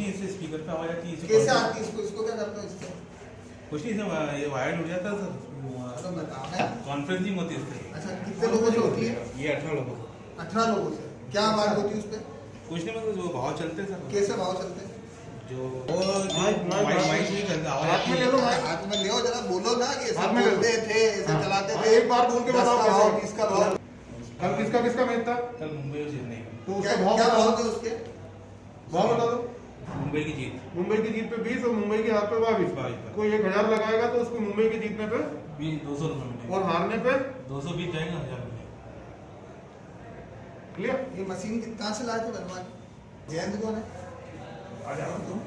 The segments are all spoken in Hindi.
नहीं, इससे स्पीकर पे आवाज आती है। कैसे आती है? इसको क्या करते हो इससे? कुछ नहीं सर, ये वायर्ड उड़ जाता है तो सर, बताओ है। कॉन्फ्रेंसिंग होती है इससे। अच्छा, कितने लोगों से होती है? ये 18 लोगों से। 18 लोगों से। क्या बात होती है उस पर? कुछ नहीं, मतलब जो भाव चलते हैं सर, कैसे भाव चलते हैं? जो माइक नहीं चलता, आवाज हाथ आती में है। ले लो माइक। हाथ में ले जरा, बोलो ना कि ऐसे हाथ में ले लो। बोलते थे, ऐसे हाँ। चलाते हाँ, थे। एक बार बोल के 10 बताओ का कैसे। भाव, 20 का भाव। कल किसका मैच था? कल मुंबई और चेन्नई का। तो क्या उसका भाव क्या बताओ। भाव थे उसके? भाव बता दो। मुंबई की जीत मुंबई की जीत पे 20 और मुंबई के हाथ पे 22। 22। कोई 1000 लगाएगा तो उसको मुंबई की जीतने पे 200 रुपये मिलेंगे। और हारने पे 220 जाएंगे, 1000 मिलेंगे। क्लियर। ये मशीन कहाँ से लाए थे बनवाने? जयंत कौन है? तुम?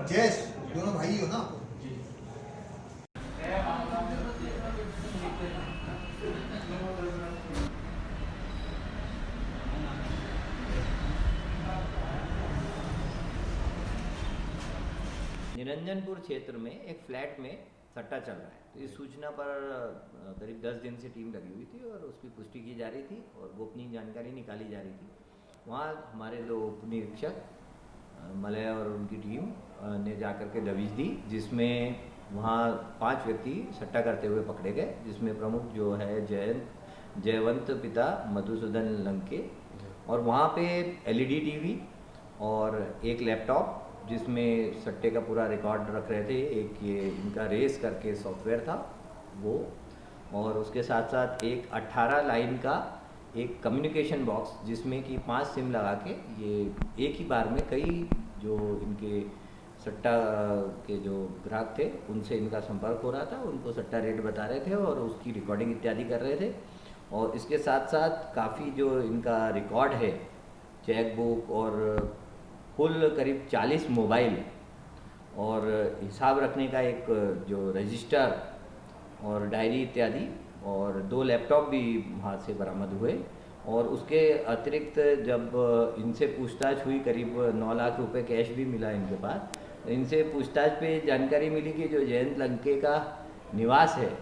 जयेश, दोनों भाई हो ना? निरंजनपुर क्षेत्र में एक फ्लैट में सट्टा चल रहा है। तो इस सूचना पर करीब 10 दिन से टीम लगी हुई थी और उसकी पुष्टि की जा रही थी और गोपनीय जानकारी निकाली जा रही थी। वहाँ हमारे दो उप निरीक्षक मलय और उनकी टीम ने जाकर के दबिश दी, जिसमें वहाँ 5 व्यक्ति सट्टा करते हुए पकड़े गए, जिसमें प्रमुख जो है जयवंत पिता मधुसूदन लंके, और वहाँ पे एलईडी टीवी और एक लैपटॉप जिसमें सट्टे का पूरा रिकॉर्ड रख रहे थे, एक ये इनका रेस करके सॉफ्टवेयर था वो, और उसके साथ साथ एक 18 लाइन का एक कम्युनिकेशन बॉक्स जिसमें कि 5 सिम लगा के ये एक ही बार में कई जो इनके सट्टा के जो ग्राहक थे उनसे इनका संपर्क हो रहा था, उनको सट्टा रेट बता रहे थे और उसकी रिकॉर्डिंग इत्यादि कर रहे थे। और इसके साथ साथ काफ़ी जो इनका रिकॉर्ड है, चेक बुक और कुल करीब 40 मोबाइल और हिसाब रखने का एक जो रजिस्टर और डायरी इत्यादि और 2 लैपटॉप भी वहाँ से बरामद हुए। और उसके अतिरिक्त जब इनसे पूछताछ हुई, करीब 9 लाख रुपए कैश भी मिला इनके पास। इनसे पूछताछ पे जानकारी मिली कि जो जयंत लंके का निवास है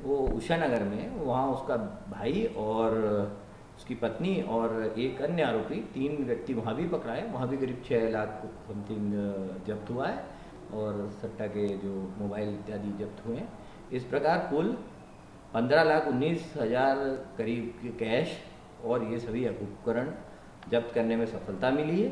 वो उषा नगर में, वहाँ उसका भाई और उसकी पत्नी और एक अन्य आरोपी, 3 व्यक्ति वहाँ भी पकड़ा है। वहाँ भी करीब 6 लाख समथिंग जब्त हुआ है और सट्टा के जो मोबाइल इत्यादि जब्त हुए हैं। इस प्रकार कुल 15,19,000 करीब के कैश और ये सभी उपकरण जब्त करने में सफलता मिली है।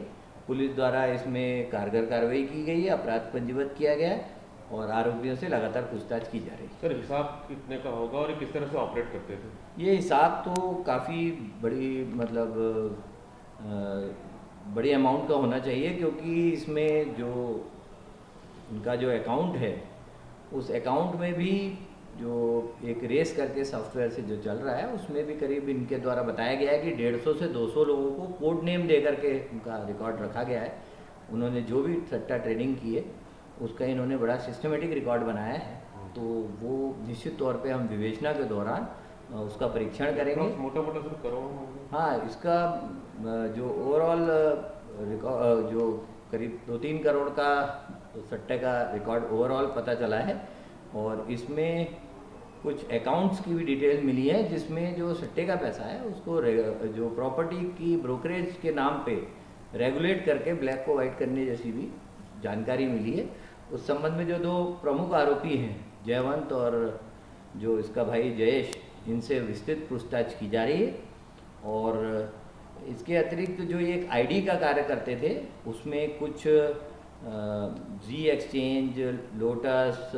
पुलिस द्वारा इसमें कारगर कार्रवाई की गई है, अपराध पंजीबद्ध किया गया है और आरोपियों से लगातार पूछताछ की जा रही है। सर, हिसाब कितने का होगा और ये किस तरह से ऑपरेट करते थे? ये हिसाब तो काफ़ी बड़ी मतलब बड़ी अमाउंट का होना चाहिए, क्योंकि इसमें जो इनका जो अकाउंट है उस अकाउंट में भी जो एक रेस करके सॉफ्टवेयर से जो चल रहा है उसमें भी करीब इनके द्वारा बताया गया है कि 150 से 200 लोगों को कोड नेम दे करके उनका रिकॉर्ड रखा गया है। उन्होंने जो भी सट्टा ट्रेडिंग की है उसका इन्होंने बड़ा सिस्टमेटिक रिकॉर्ड बनाया है। तो वो निश्चित तौर पे हम विवेचना के दौरान उसका परीक्षण करेंगे। मोटा मोटा सर करोड़? हाँ, इसका जो ओवरऑल जो करीब 2-3 करोड़ का सट्टे का रिकॉर्ड ओवरऑल पता चला है और इसमें कुछ अकाउंट्स की भी डिटेल मिली है, जिसमें जो सट्टे का पैसा है उसको जो प्रॉपर्टी की ब्रोकरेज के नाम पे रेगुलेट करके ब्लैक को वाइट करने जैसी भी जानकारी मिली है। उस संबंध में जो 2 प्रमुख आरोपी हैं, जयवंत और जो इसका भाई जयेश, इनसे विस्तृत पूछताछ की जा रही है। और इसके अतिरिक्त जो एक आईडी का कार्य करते थे उसमें कुछ जी एक्सचेंज, लोटस,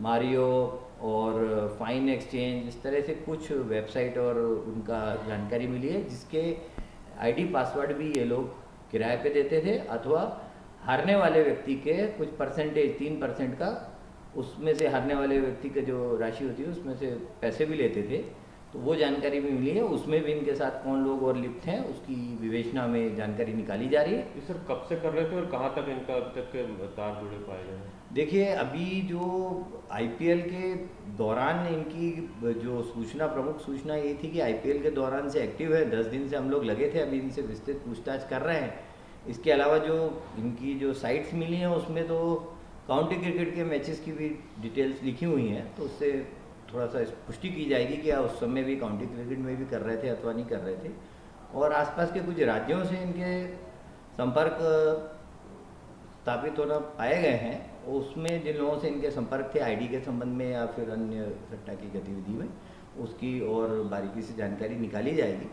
मारियो और फाइन एक्सचेंज, इस तरह से कुछ वेबसाइट और उनका जानकारी मिली है, जिसके आईडी पासवर्ड भी ये लोग किराए पे देते थे अथवा हारने वाले व्यक्ति के कुछ परसेंटेज 3% का, उसमें से हारने वाले व्यक्ति की जो राशि होती है उसमें से पैसे भी लेते थे। तो वो जानकारी भी मिली है, उसमें भी इनके साथ कौन लोग और लिप्त हैं उसकी विवेचना में जानकारी निकाली जा रही है। ये सर कब से कर रहे थे और कहाँ तक इनका अब तक के तार जुड़े पाए गए? देखिए, अभी जो आईपीएल के दौरान इनकी जो सूचना, प्रमुख सूचना ये थी कि आईपीएल के दौरान से एक्टिव है। 10 दिन से हम लोग लगे थे, अभी इनसे विस्तृत पूछताछ कर रहे हैं। इसके अलावा जो इनकी जो साइट्स मिली हैं उसमें तो काउंटी क्रिकेट के मैचेस की भी डिटेल्स लिखी हुई हैं, तो उससे थोड़ा सा पुष्टि की जाएगी कि उस समय भी काउंटी क्रिकेट में भी कर रहे थे अथवा नहीं कर रहे थे। और आसपास के कुछ राज्यों से इनके संपर्क स्थापित होना पाए गए हैं, उसमें जिन लोगों से इनके संपर्क थे आईडी के संबंध में या फिर अन्य सट्टा की गतिविधि में, उसकी और बारीकी से जानकारी निकाली जाएगी।